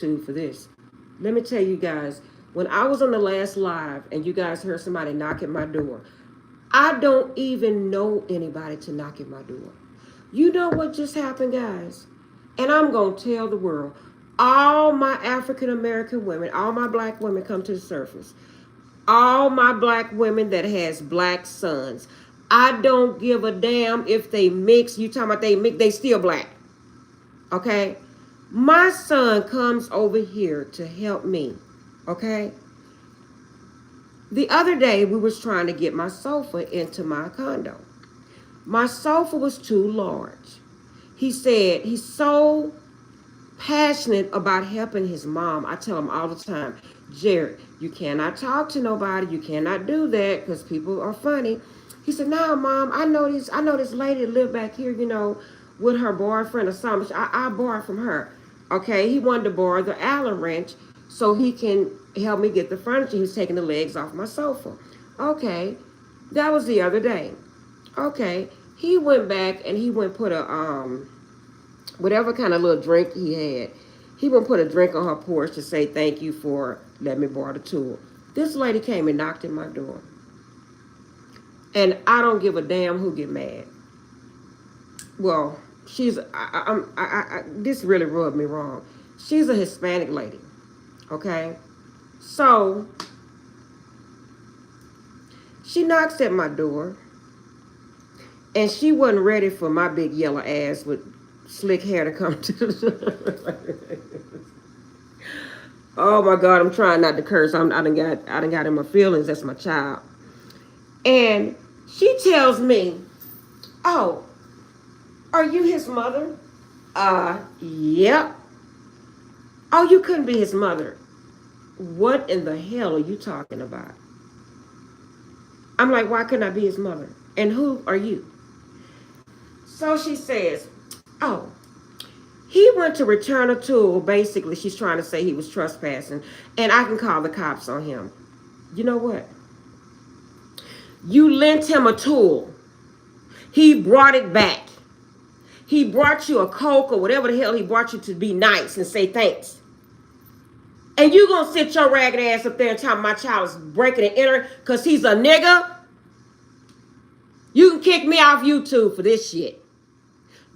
YouTube for this. Let me tell you guys, when I was on the last live and you guys heard somebody knock at my door, I don't even know anybody to knock at my door. You know what just happened, guys? And I'm going to tell the world. All my African American women, all my black women come to the surface. All my black women that has black sons. I don't give a damn if they mix. You talking about they mix, they still black. Okay? My son comes over here to help me. Okay? The other day we was trying to get my sofa into my condo. My sofa was too large. He said he's so passionate about helping his mom. I tell him all the time, Jared, you cannot talk to nobody. You cannot do that because people are funny. He said, "No, Mom, I know this lady that live back here, with her boyfriend or something. I borrowed from her." Okay, he wanted to borrow the Allen wrench so he can help me get the furniture. He's taking the legs off my sofa. Okay, that was the other day. Okay, he went back and he went put a whatever kind of little drink he had. He went put a drink on her porch to say thank you for letting me borrow the tool. This lady came and knocked at my door, and I don't give a damn who get mad. Well, this really rubbed me wrong. She's a Hispanic lady, okay? So she knocks at my door, and she wasn't ready for my big yellow ass with slick hair to come to the Oh my God, I'm trying not to curse. I done got in my feelings. That's my child. And she tells me, "Oh, are you his mother?" Yep. "Oh, you couldn't be his mother." What in the hell are you talking about? I'm like, "Why couldn't I be his mother? And who are you?" So she says, "Oh, he went to return a tool." Basically, she's trying to say he was trespassing, and I can call the cops on him. You know what? You lent him a tool. He brought it back. He brought you a Coke or whatever the hell he brought you to be nice and say thanks. And you gonna sit your ragged ass up there and tell my child is breaking and entering because he's a nigga? You can kick me off YouTube for this shit.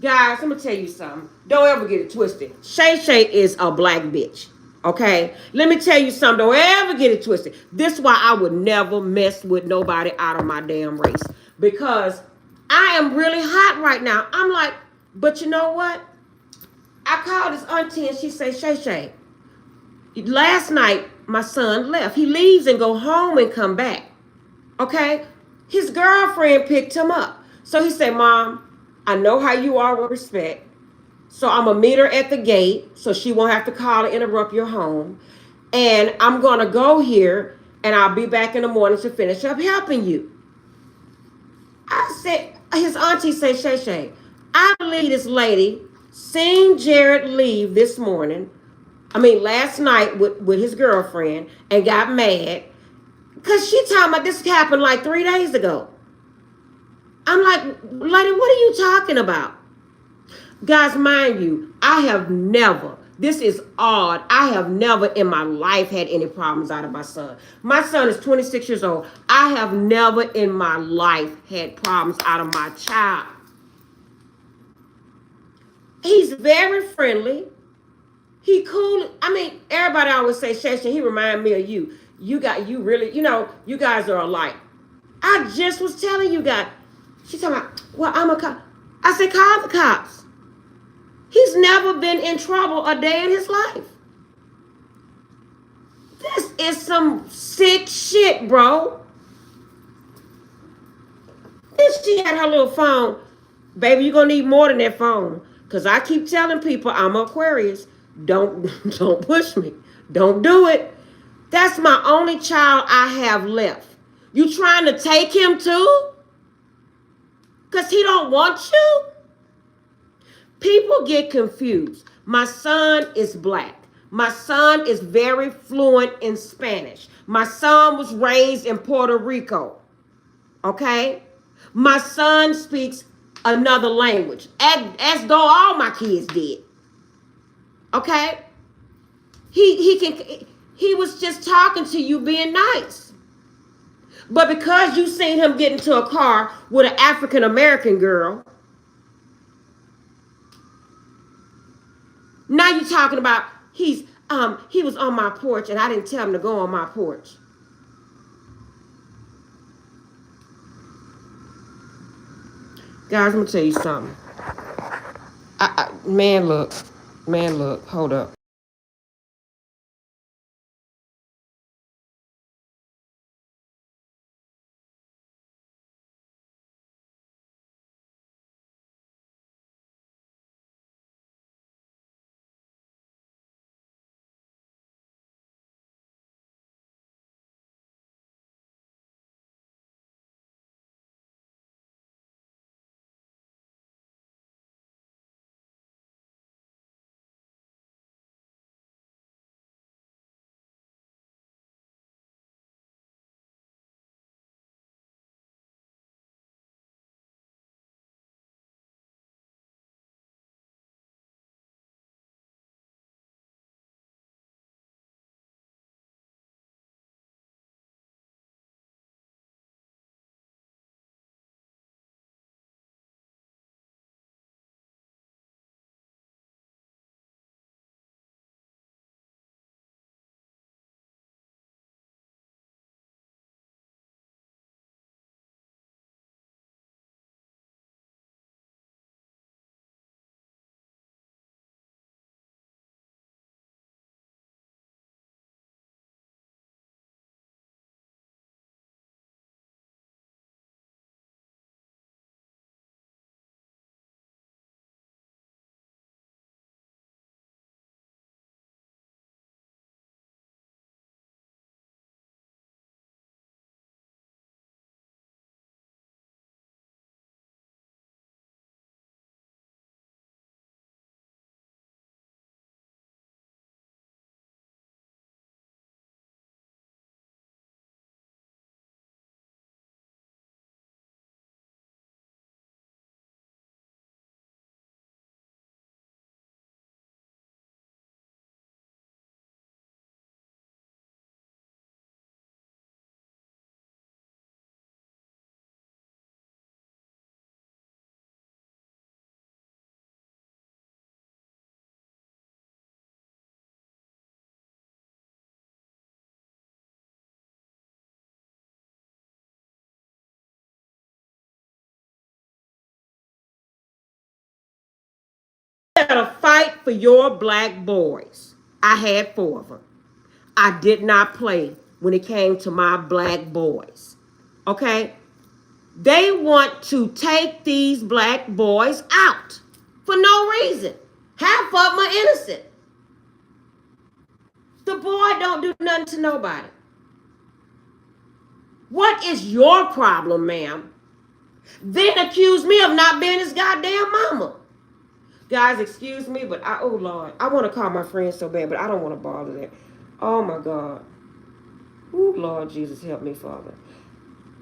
Guys, I'm gonna tell you something. Don't ever get it twisted. Shay Shay is a black bitch. Okay? Let me tell you something. Don't ever get it twisted. This is why I would never mess with nobody out of my damn race. Because I am really hot right now. I'm like, but you know what? I called his auntie and she said, "Shay Shay, last night my son left. He leaves and go home and come back. Okay? His girlfriend picked him up. So he said, Mom, I know how you are with respect. So I'm going to meet her at the gate so she won't have to call and interrupt your home. And I'm going to go here and I'll be back in the morning to finish up helping you." I said, his auntie said, "Shay Shay, I believe this lady seen Jared leave this morning. I mean, last night with his girlfriend and got mad. Because she talking about this happened like 3 days ago." I'm like, "Lady, what are you talking about?" Guys, mind you, I have never, this is odd, I have never in my life had any problems out of my son. My son is 26 years old. I have never in my life had problems out of my child. He's very friendly. He cool. I mean, everybody always say, "Shasha, he remind me of you. You really, you guys are alike." I just was telling you guys. She's talking about, "Well, I'm a cop." I said, "Call the cops." He's never been in trouble a day in his life. This is some sick shit, bro. Then she had her little phone. Baby, you're going to need more than that phone. Because I keep telling people I'm Aquarius. Don't push me. Don't do it. That's my only child I have left. You trying to take him too? Because he don't want you? People get confused. My son is black. My son is very fluent in Spanish. My son was raised in Puerto Rico. Okay? My son speaks another language, as though all my kids did. Okay? He was just talking to you, being nice. But because you seen him get into a car with an African American girl, now you're talking about he was on my porch and I didn't tell him to go on my porch. Guys, I'm gonna tell you something. Man, look, hold up. You gotta fight for your black boys. I had 4 of them. I did not play when it came to my black boys. Okay? They want to take these black boys out for no reason. Half of them are innocent. The boy don't do nothing to nobody. What is your problem, ma'am? Then accuse me of not being his goddamn mama. Guys, excuse me, but oh Lord, I want to call my friend so bad, but I don't want to bother them. Oh my God. Oh Lord Jesus, help me, Father.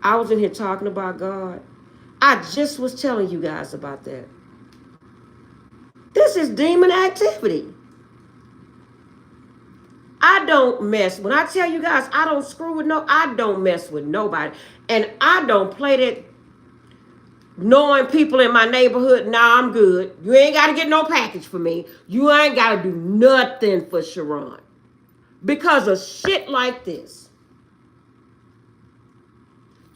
I was in here talking about God. I just was telling you guys about that. This is demon activity. I don't mess. When I tell you guys, I don't mess with nobody. And I don't play that knowing people in my neighborhood. Nah, I'm good. You ain't got to get no package for me. You ain't got to do nothing for Sharon. Because of shit like this.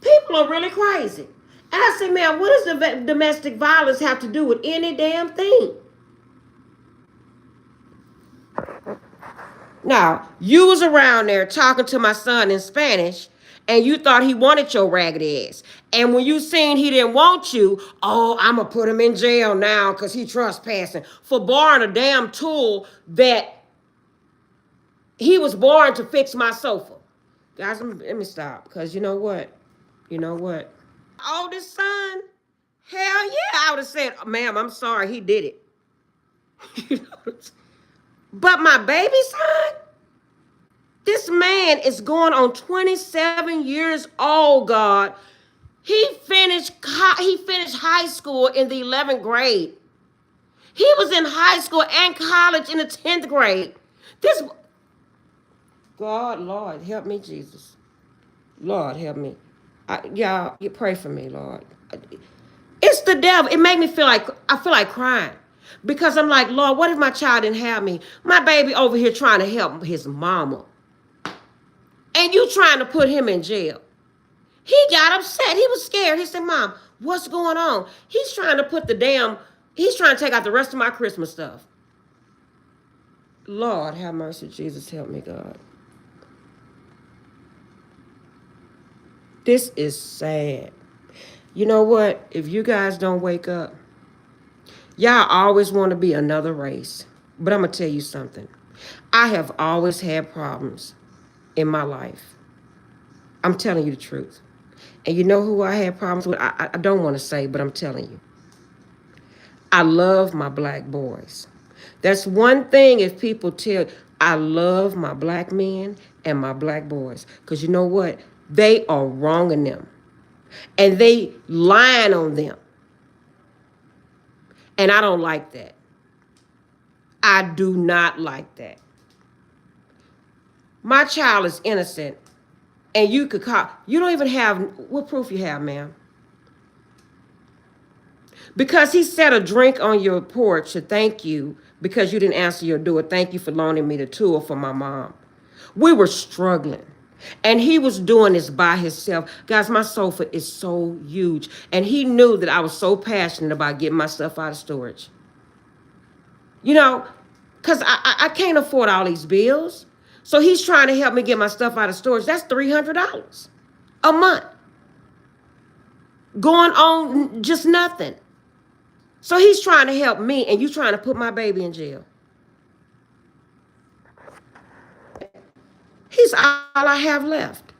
People are really crazy. And I say, man, what does the domestic violence have to do with any damn thing? Now, you was around there talking to my son in Spanish, and you thought he wanted your ragged ass. And when you seen he didn't want you, oh, I'm going to put him in jail now because he trespassing for borrowing a damn tool that he was born to fix my sofa. Guys, let me stop, because you know what? You know what? Oldest son, hell yeah, I would have said, ma'am, I'm sorry, he did it. But my baby son, this man is going on 27 years old, God. He finished high school in the 11th grade. He was in high school and college in the 10th grade. This God, Lord, help me, Jesus. Lord, help me. Y'all, you pray for me, Lord. It's the devil. It made me feel like I feel like crying. Because I'm like, Lord, what if my child didn't have me? My baby over here trying to help his mama. And you trying to put him in jail. He got upset. He was scared. He said, Mom, what's going on? He's trying to he's trying to take out the rest of my Christmas stuff. Lord, have mercy, Jesus, help me, God. This is sad. You know what? If you guys don't wake up, y'all always want to be another race. But I'm going to tell you something. I have always had problems in my life. I'm telling you the truth. And you know who I had problems with? I don't want to say, but I'm telling you. I love my black boys. That's one thing if people tell, I love my black men and my black boys. Because you know what? They are wronging them. And they lying on them. And I don't like that. I do not like that. My child is innocent. And you could call, you don't even have, what proof you have, ma'am? Because he set a drink on your porch to thank you because you didn't answer your door. Thank you for loaning me the tool for my mom. We were struggling. And he was doing this by himself. Guys, my sofa is so huge. And he knew that I was so passionate about getting my stuff out of storage. You know, because I can't afford all these bills. So he's trying to help me get my stuff out of storage. That's $300 a month. Going on just nothing. So he's trying to help me, and you trying to put my baby in jail. He's all I have left.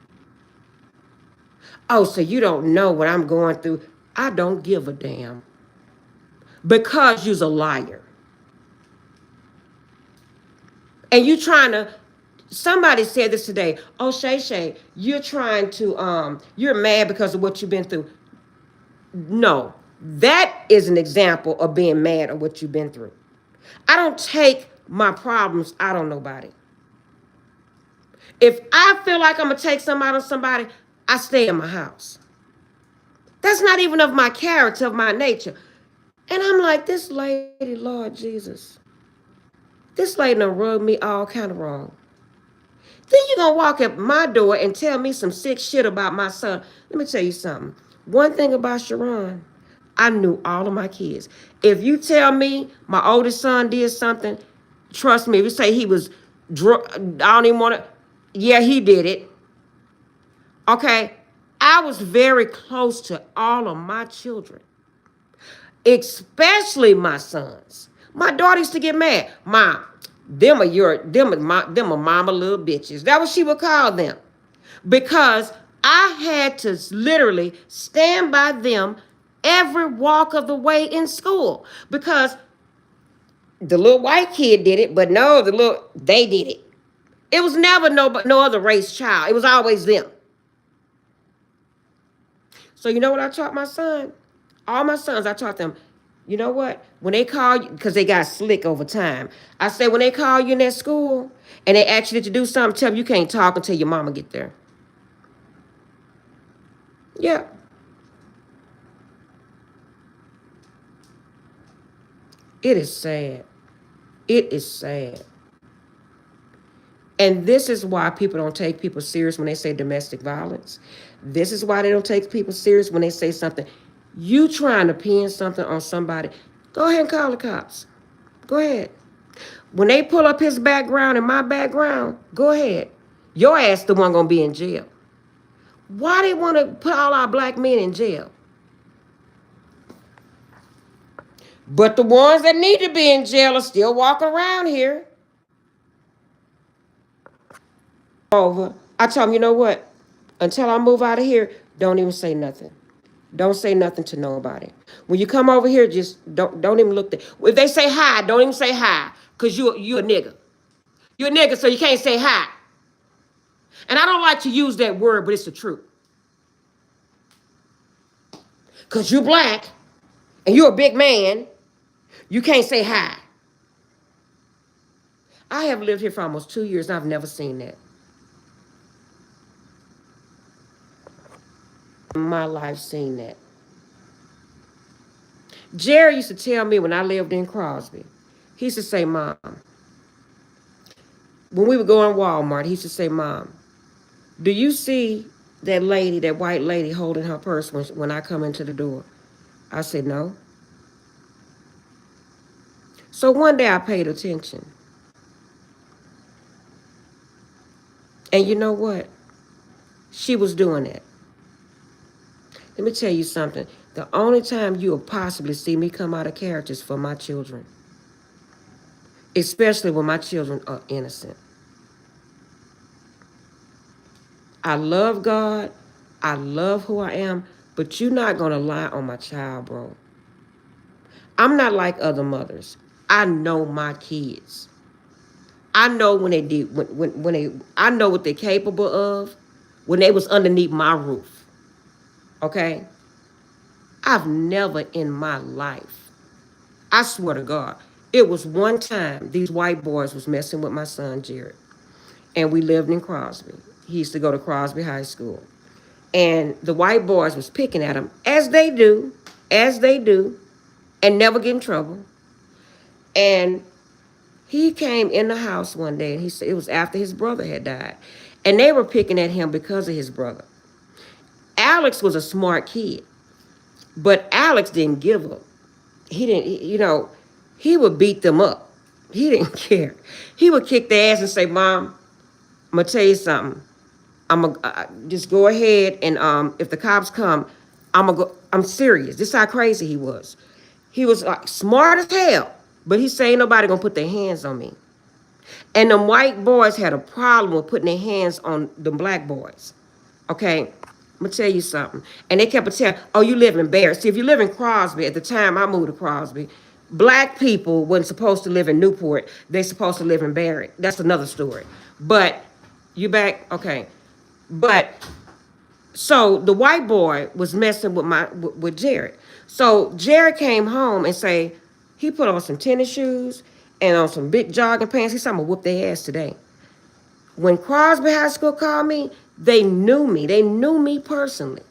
Oh, so you don't know what I'm going through. I don't give a damn. Because you's a liar. And you trying to, somebody said this today. Oh, Shay, you're trying to, you're mad because of what you've been through. No, that is an example of being mad at what you've been through. I don't take my problems out on nobody. If I feel like I'm going to take something out on somebody, I stay in my house. That's not even of my character, of my nature. And I'm like, this lady, Lord Jesus, this lady done rubbed me all kind of wrong. Then you're going to walk at my door and tell me some sick shit about my son. Let me tell you something. One thing about Sharon, I knew all of my kids. If you tell me my oldest son did something, trust me, if you say he was I don't even want to, yeah, he did it. Okay, I was very close to all of my children, especially my sons. My daughter used to get mad. Mom, them are mama little bitches. That's what she would call them. Because I had to literally stand by them every walk of the way in school. Because the little white kid did it, but no, they did it. It was never no other race child. It was always them. So you know what I taught my son? All my sons, I taught them, you know what? When they call you, because they got slick over time, I said, when they call you in that school and they ask you to do something, tell them you can't talk until your mama get there. Yeah. It is sad. It is sad. And this is why people don't take people serious when they say domestic violence. This is why they don't take people serious when they say something. You trying to pin something on somebody, go ahead and call the cops. Go ahead. When they pull up his background and my background, go ahead. Your ass the one gonna be in jail. Why they want to put all our black men in jail? But the ones that need to be in jail are still walking around here. Over. I tell them, you know what? Until I move out of here, don't even say nothing. Don't say nothing to nobody. When you come over here, just don't even look there. If they say hi, don't even say hi. Because you a nigga. You're a nigga, so you can't say hi. And I don't like to use that word, but it's the truth. Because you're black, and you're a big man, you can't say hi. I have lived here for almost 2 years, and I've never seen that. my life seen that. Jerry used to tell me when I lived in Crosby, he used to say, Mom, when we would go in Walmart, he used to say, Mom, do you see that lady, that white lady holding her purse when I come into the door? I said, no. So one day I paid attention. And you know what? She was doing that. Let me tell you something. The only time you will possibly see me come out of character is for my children, especially when my children are innocent. I love God. I love who I am, but you're not going to lie on my child, bro. I'm not like other mothers. I know my kids. I know when they did, when they, I know what they're capable of when they was underneath my roof. Okay? I've never in my life, I swear to God, it was one time these white boys was messing with my son, Jared. And we lived in Crosby. He used to go to Crosby High School. And the white boys was picking at him, as they do, and never get in trouble. And he came in the house one day, and he said it was after his brother had died. And they were picking at him because of his brother. Alex was a smart kid, but Alex didn't give up. He didn't, he would beat them up. He didn't care. He would kick their ass and say, Mom, I'm going to tell you something. I'm going to just go ahead and if the cops come, I'm serious. This is how crazy he was. He was like smart as hell, but he said ain't nobody going to put their hands on me. And them white boys had a problem with putting their hands on the black boys. Okay, I'm gonna tell you something. And they kept telling, oh, you live in Barrett. See, if you live in Crosby, at the time I moved to Crosby, black people weren't supposed to live in Newport. They're supposed to live in Barrett. That's another story. But you back? Okay. But so the white boy was messing with Jared. So Jared came home and say he put on some tennis shoes and on some big jogging pants. He said, I'm gonna whoop their ass today. When Crosby High School called me, they knew me. They knew me personally.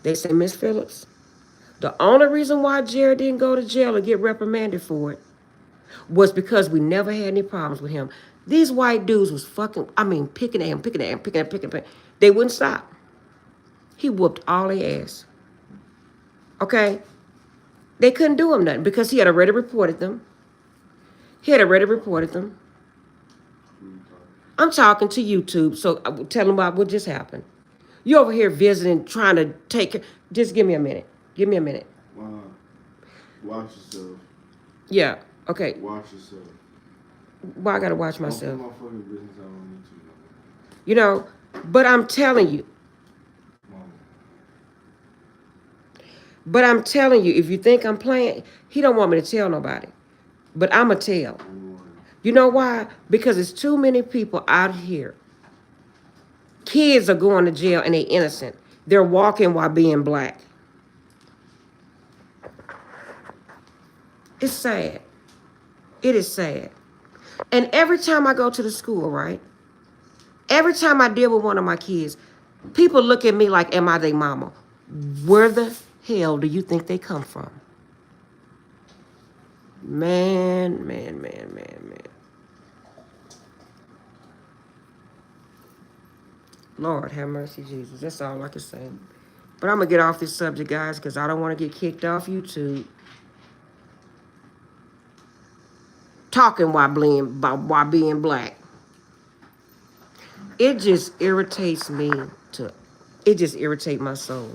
They said, Miss Phillips, the only reason why Jared didn't go to jail or get reprimanded for it was because we never had any problems with him. These white dudes was picking at him, picking. They wouldn't stop. He whooped all their ass. Okay? They couldn't do him nothing because he had already reported them. I'm talking to YouTube, so tell them about what just happened. You over here visiting, trying to take care. Just give me a minute. Watch yourself. Yeah, okay. Watch yourself. Why I gotta watch myself? Don't put my fucking business out on YouTube. You know, but I'm telling you. But I'm telling you, if you think I'm playing, he don't want me to tell nobody. But I'ma tell. You know why? Because there's too many people out here. Kids are going to jail and they're innocent. They're walking while being black. It's sad. It is sad. And every time I go to the school, right? Every time I deal with one of my kids, people look at me like, am I their mama? Where the hell do you think they come from? Man. Lord have mercy, Jesus. That's all I can say. But I'm going to get off this subject, guys, because I don't want to get kicked off YouTube. Talking while being black. It just irritates me it just irritates my soul.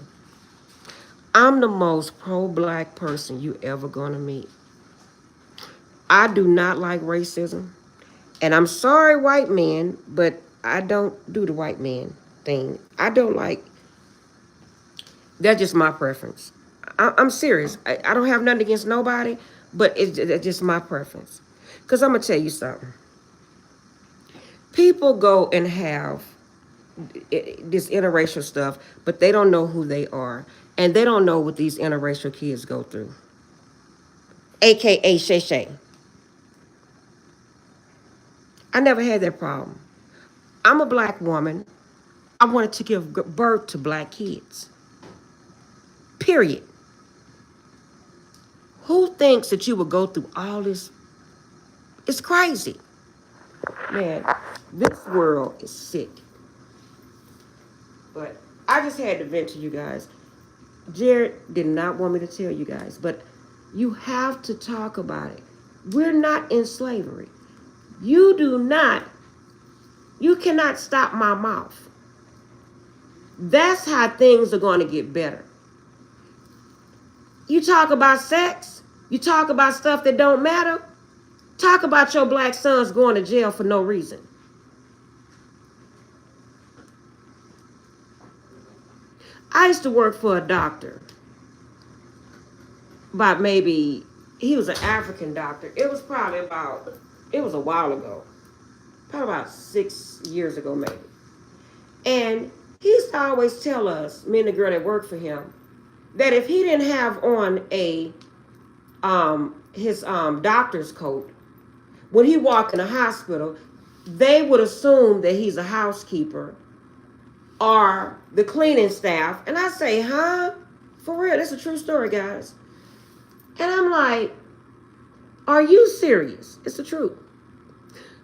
I'm the most pro-black person you ever gonna meet. I do not like racism. And I'm sorry, white men, but I don't do the white man thing. I don't like, that's just my preference. I'm serious. I don't have nothing against nobody, but it's just my preference. Because I'm going to tell you something. People go and have this interracial stuff, but they don't know who they are. And they don't know what these interracial kids go through. AKA Shay Shay. I never had that problem. I'm a black woman. I wanted to give birth to black kids. Period. Who thinks that you would go through all this? It's crazy. Man, this world is sick. But I just had to vent to you guys. Jared did not want me to tell you guys, but you have to talk about it. We're not in slavery. You cannot stop my mouth. That's how things are going to get better. You talk about sex, you talk about stuff that don't matter. Talk about your black sons going to jail for no reason. I used to work for a doctor. About maybe, he was an African doctor. It was a while ago. Probably about 6 years ago maybe. And he used to always tell us, me and the girl that worked for him, that if he didn't have on his doctor's coat, when he walked in the hospital, they would assume that he's a housekeeper or the cleaning staff. And I say, huh? For real, that's a true story, guys. And I'm like, are you serious? It's the truth.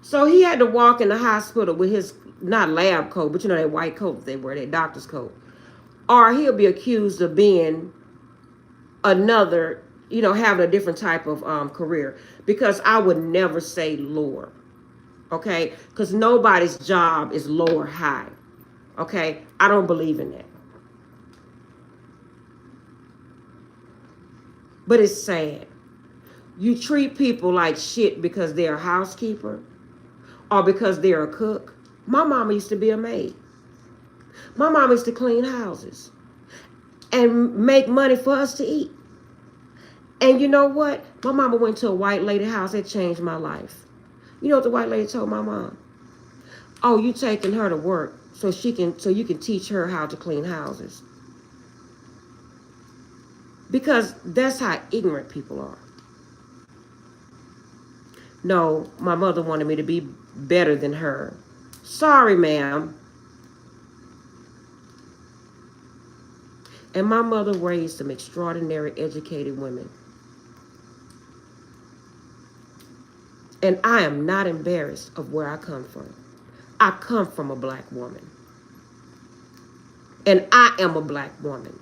So he had to walk in the hospital with his, not lab coat, but you know that white coat they wear, that doctor's coat. Or he'll be accused of being another, having a different type of career. Because I would never say lower. Okay? Because nobody's job is low or high. Okay? I don't believe in that. But it's sad. You treat people like shit because they're a housekeeper or because they're a cook. My mama used to be a maid. My mama used to clean houses and make money for us to eat. And you know what? My mama went to a white lady house. It changed my life. You know what the white lady told my mom? Oh, you taking her to work so you can teach her how to clean houses. Because that's how ignorant people are. No, my mother wanted me to be better than her. Sorry, ma'am. And my mother raised some extraordinary educated women. And I am not embarrassed of where I come from. I come from a black woman. And I am a black woman.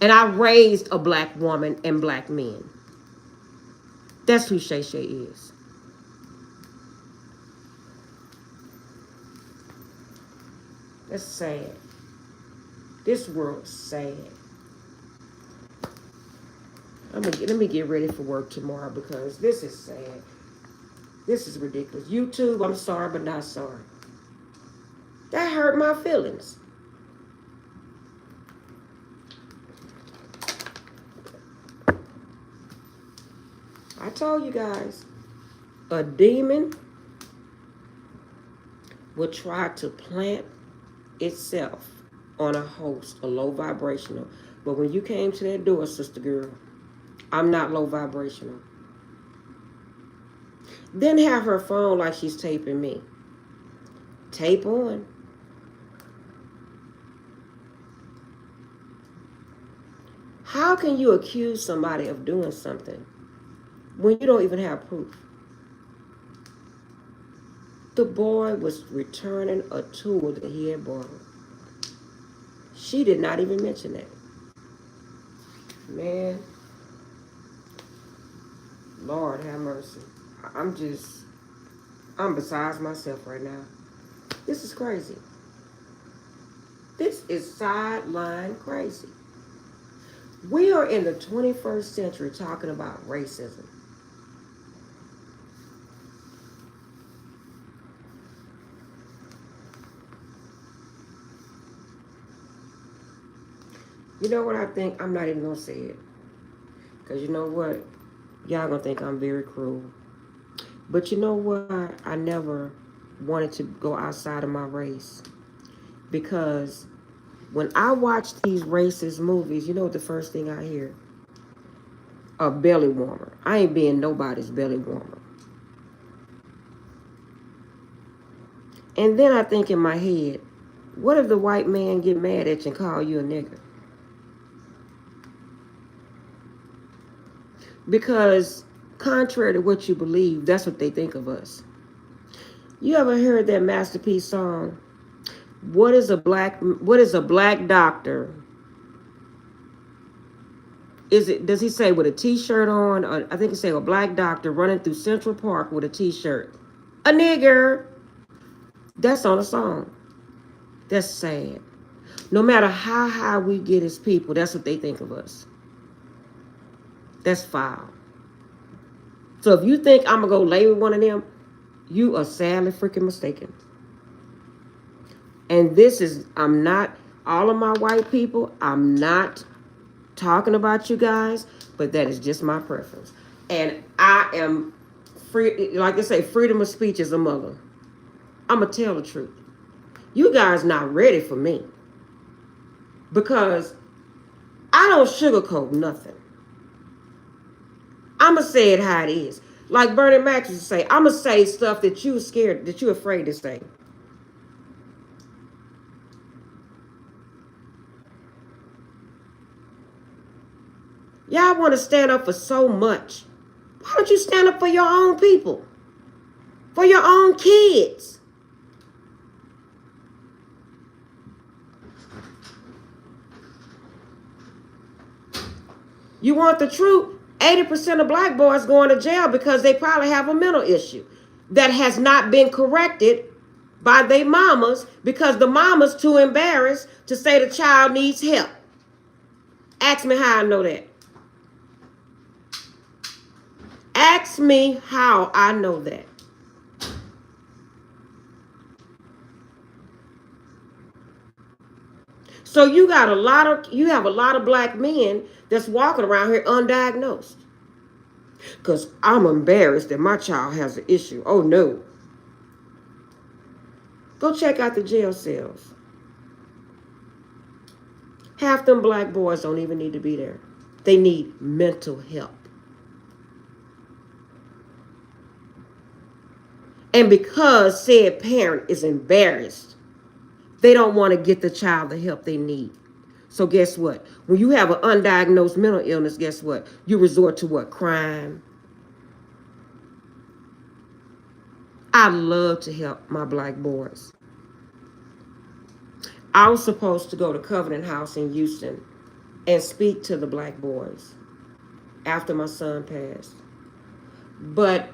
And I raised a black woman and black men. That's who Shay Shay is. That's sad. This world's sad. Let me get ready for work tomorrow because this is sad. This is ridiculous. YouTube, I'm sorry, but not sorry. That hurt my feelings. I told you guys, a demon will try to plant itself on a host, a low vibrational. But when you came to that door, sister girl, I'm not low vibrational. Then have her phone like she's taping me. Tape on. How can you accuse somebody of doing something when you don't even have proof? The boy was returning a tool that he had borrowed. She did not even mention that. Man, Lord have mercy. I'm besides myself right now. This is crazy. This is sideline crazy. We are in the 21st century talking about racism. You know what I think? I'm not even going to say it. Because you know what? Y'all going to think I'm very cruel. But you know what? I never wanted to go outside of my race. Because when I watch these racist movies, you know what the first thing I hear? A belly warmer. I ain't being nobody's belly warmer. And then I think in my head, what if the white man get mad at you and call you a nigger? Because contrary to what you believe, that's what they think of us. You ever heard that Masterpiece song? What is a black doctor? Does he say with a t-shirt on? Or I think he say a black doctor running through Central Park with a t-shirt. A nigger. That's on a song. That's sad. No matter how high we get as people, that's what they think of us. That's foul. So if you think I'm gonna go lay with one of them, you are sadly freaking mistaken. And I'm not, all of my white people, I'm not talking about you guys, but that is just my preference. And I am free, like I say, freedom of speech is a mother. I'm going to tell the truth. You guys not ready for me because I don't sugarcoat nothing. I'm going to say it how it is. Like Bernie Mac used to say, I'm going to say stuff that you scared, that you're afraid to say. Y'all want to stand up for so much. Why don't you stand up for your own people? For your own kids? You want the truth? 80% of black boys going to jail because they probably have a mental issue that has not been corrected by their mamas because the mama's too embarrassed to say the child needs help. Ask me how I know that. Ask me how I know that. So you have a lot of black men that's walking around here undiagnosed. Because I'm embarrassed that my child has an issue. Oh no. Go check out the jail cells. Half them black boys don't even need to be there. They need mental help. And because said parent is embarrassed, they don't want to get the child the help they need. So guess what? When you have an undiagnosed mental illness, guess what? You resort to what? Crime. I love to help my black boys. I was supposed to go to Covenant House in Houston and speak to the black boys after my son passed. But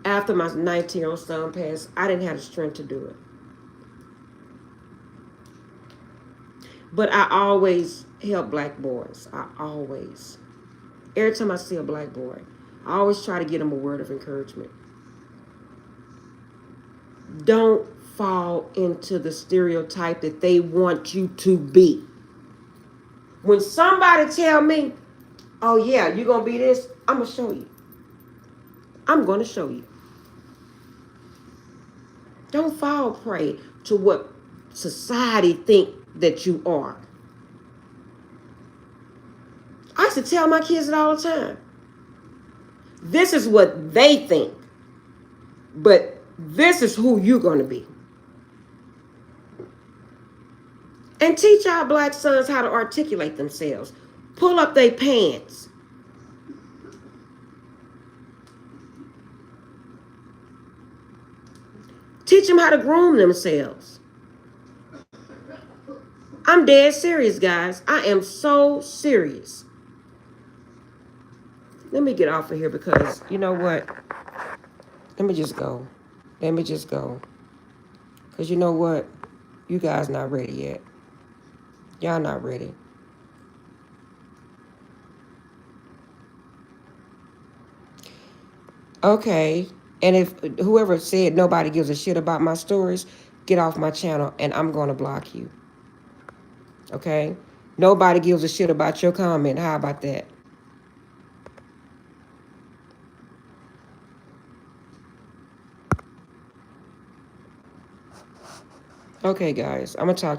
after my 19-year-old son passed, I didn't have the strength to do it. But I always help black boys. I always. Every time I see a black boy, I always try to get them a word of encouragement. Don't fall into the stereotype that they want you to be. When somebody tell me, oh yeah, you're going to be this, I'm going to show you. I'm going to show you. Don't fall prey to what society think that you are. I used to tell my kids it all the time. This is what they think, but this is who you're going to be. And teach our black sons how to articulate themselves. Pull up their pants. Teach them how to groom themselves. I'm dead serious, guys. I am so serious. Let me get off of here because you know what? Let me just go. Because you know what? You guys not ready yet. Y'all not ready. Okay. And if whoever said nobody gives a shit about my stories, get off my channel and I'm going to block you. Okay? Nobody gives a shit about your comment. How about that? Okay, guys. I'm going to talk to you.